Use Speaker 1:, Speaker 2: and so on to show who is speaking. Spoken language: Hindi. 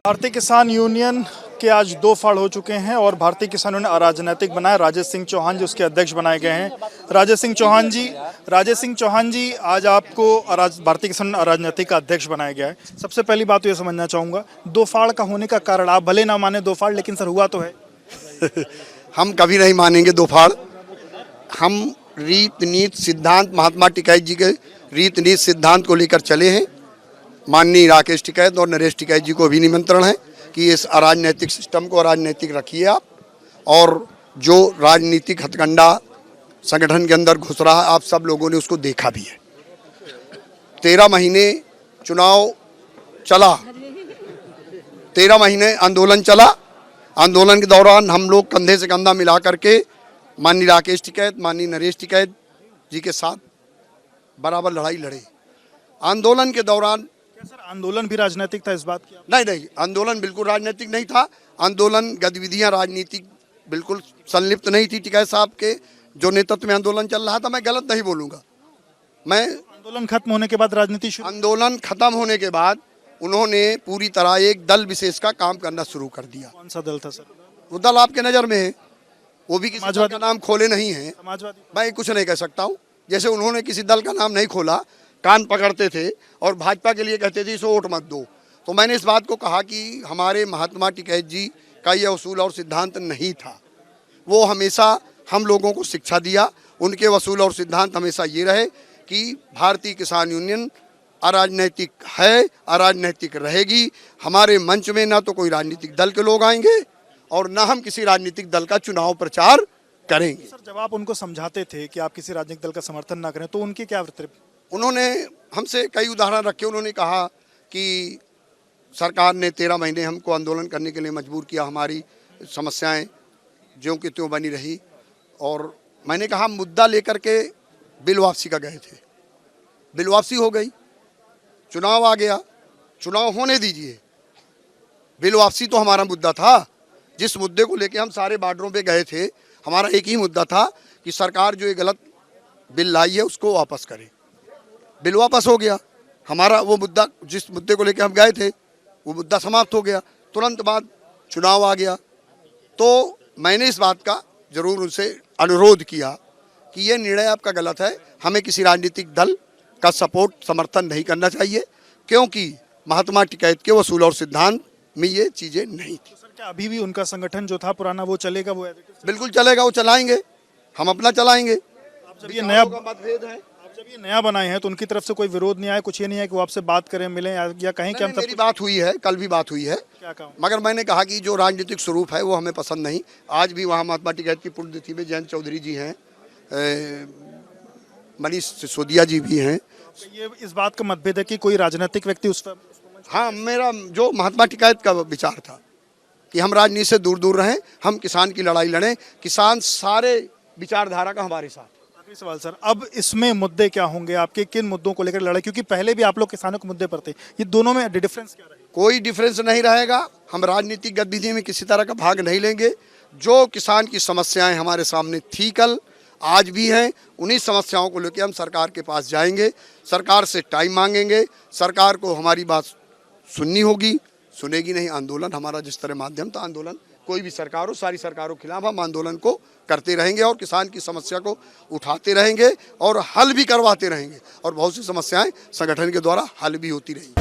Speaker 1: भारतीय किसान यूनियन के आज 2 फाड़ हो चुके हैं और भारतीय किसान यूनियन अराजनैतिक बनाए। राजेश सिंह चौहान जी उसके अध्यक्ष बनाए गए हैं। राजेश सिंह चौहान जी आज आपको भारतीय किसान अराजनैतिक का अध्यक्ष बनाया गया है। सबसे पहली बात तो ये समझना चाहूँगा, 2 फाड़ का होने का कारण, आप भले ना माने 2 फाड़, लेकिन सर हुआ तो है।
Speaker 2: हम कभी नहीं मानेंगे 2 फाड़। हम रीत नीति सिद्धांत महात्मा टिकैत जी के रीत नीति सिद्धांत को लेकर चले हैं। माननीय राकेश टिकैत और नरेश टिकैत जी को भी निमंत्रण है कि इस अराजनैतिक सिस्टम को अराजनैतिक रखिए आप, और जो राजनीतिक हथकंडा संगठन के अंदर घुस रहा है आप सब लोगों ने उसको देखा भी है। 13 महीने चुनाव चला, 13 महीने आंदोलन चला। आंदोलन के दौरान हम लोग कंधे से कंधा मिला करके माननीय राकेश टिकैत, माननीय नरेश टिकैत जी के साथ बराबर लड़ाई लड़े। आंदोलन के दौरान
Speaker 1: क्या सर आंदोलन भी राजनीतिक था इस बात की?
Speaker 2: नहीं, आंदोलन बिल्कुल राजनीतिक नहीं था। आंदोलन गतिविधियां राजनीतिक बिल्कुल संलिप्त नहीं थी। टिकैत साहब के जो नेतृत्व में आंदोलन चल रहा था, मैं गलत नहीं बोलूँगा। मैं
Speaker 1: आंदोलन खत्म होने के बाद राजनीति शुरू,
Speaker 2: आंदोलन खत्म होने के बाद उन्होंने पूरी तरह एक दल विशेष का काम करना शुरू कर दिया।
Speaker 1: कौन सा दल था सर?
Speaker 2: वो दल आपके नज़र में है, वो भी किसी दल का नाम खोले नहीं है।
Speaker 1: समाजवादी?
Speaker 2: मैं कुछ नहीं कह सकता हूँ। जैसे उन्होंने किसी दल का नाम नहीं खोला, कान पकड़ते थे और भाजपा के लिए कहते थे इसको वोट मत दो। तो मैंने इस बात को कहा कि हमारे महात्मा टिकैत जी का यह उसूल और सिद्धांत नहीं था। वो हमेशा हम लोगों को शिक्षा दिया। उनके उसूल और सिद्धांत हमेशा ये रहे कि भारतीय किसान यूनियन अराजनैतिक है, अराजनैतिक रहेगी। हमारे मंच में ना तो कोई राजनीतिक दल के लोग आएंगे और ना हम किसी राजनीतिक दल का चुनाव प्रचार करेंगे।
Speaker 1: सर जब आप उनको समझाते थे कि आप किसी राजनीतिक दल का समर्थन ना करें, तो उनकी क्या प्रतिक्रिया?
Speaker 2: उन्होंने हमसे कई उदाहरण रखे। उन्होंने कहा कि सरकार ने 13 महीने हमको आंदोलन करने के लिए मजबूर किया, हमारी समस्याएं ज्यों की त्यों बनी रही। और मैंने कहा मुद्दा लेकर के बिल वापसी का गए थे, बिल वापसी हो गई, चुनाव आ गया, चुनाव होने दीजिए। बिल वापसी तो हमारा मुद्दा था। जिस मुद्दे को लेकर हम सारे बॉर्डरों पे गए थे, हमारा एक ही मुद्दा था कि सरकार जो ये गलत बिल लाई है उसको वापस करे। बिल वापस हो गया। हमारा वो मुद्दा, जिस मुद्दे को लेकर हम गए थे, वो मुद्दा समाप्त हो गया। तुरंत बाद चुनाव आ गया। तो मैंने इस बात का जरूर उनसे अनुरोध किया कि ये निर्णय आपका गलत है, हमें किसी राजनीतिक दल का सपोर्ट समर्थन नहीं करना चाहिए, क्योंकि महात्मा टिकैत के उसूल और सिद्धांत में ये चीज़ें नहीं थी।
Speaker 1: तो सर क्या अभी भी उनका संगठन जो था पुराना वो चलेगा? वो
Speaker 2: बिल्कुल चलेगा, वो चलाएंगे, हम अपना चलाएंगे।
Speaker 1: आप जब ये नया
Speaker 2: मतभेद है,
Speaker 1: आप जब ये नया बनाए हैं तो उनकी तरफ से कोई विरोध नहीं आया, कुछ ये नहीं है कि वो आपसे बात करें, मिलें या कहें कि हम
Speaker 2: मेरी बात हुई है, कल भी बात हुई है।
Speaker 1: क्या कहा?
Speaker 2: मगर मैंने कहा कि जो राजनीतिक स्वरूप है वो हमें पसंद नहीं। आज भी वहाँ महात्मा टिकैत की पुण्यतिथि में जयंत चौधरी जी हैं, मनीष सिसोदिया जी भी हैं।
Speaker 1: तो ये इस बात का मतभेद है कि कोई राजनीतिक व्यक्ति उस पर?
Speaker 2: हाँ, मेरा जो महात्मा टिकैत का विचार था कि हम राजनीति से दूर दूर रहें, हम किसान की लड़ाई लड़ें, किसान सारे विचारधारा का हमारे साथ।
Speaker 1: आखिरी सवाल सर, अब इसमें मुद्दे क्या होंगे आपके, किन मुद्दों को लेकर लड़ाई? क्योंकि पहले भी आप लोग किसानों के मुद्दे पर थे, ये दोनों में डिफरेंस क्या रहेगा?
Speaker 2: कोई डिफरेंस नहीं रहेगा। हम राजनीतिक गतिविधि में किसी तरह का भाग नहीं लेंगे। जो किसान की समस्याएं हमारे सामने थी कल, आज भी हैं, उन्हीं समस्याओं को लेकर हम सरकार के पास जाएंगे, सरकार से टाइम मांगेंगे। सरकार को हमारी बात सुननी होगी, सुनेगी नहीं। आंदोलन हमारा जिस तरह माध्यम था, आंदोलन कोई भी सरकार हो, सारी सरकारों के खिलाफ हम आंदोलन को करते रहेंगे और किसान की समस्या को उठाते रहेंगे और हल भी करवाते रहेंगे। और बहुत सी समस्याएं संगठन के द्वारा हल भी होती रहेंगी।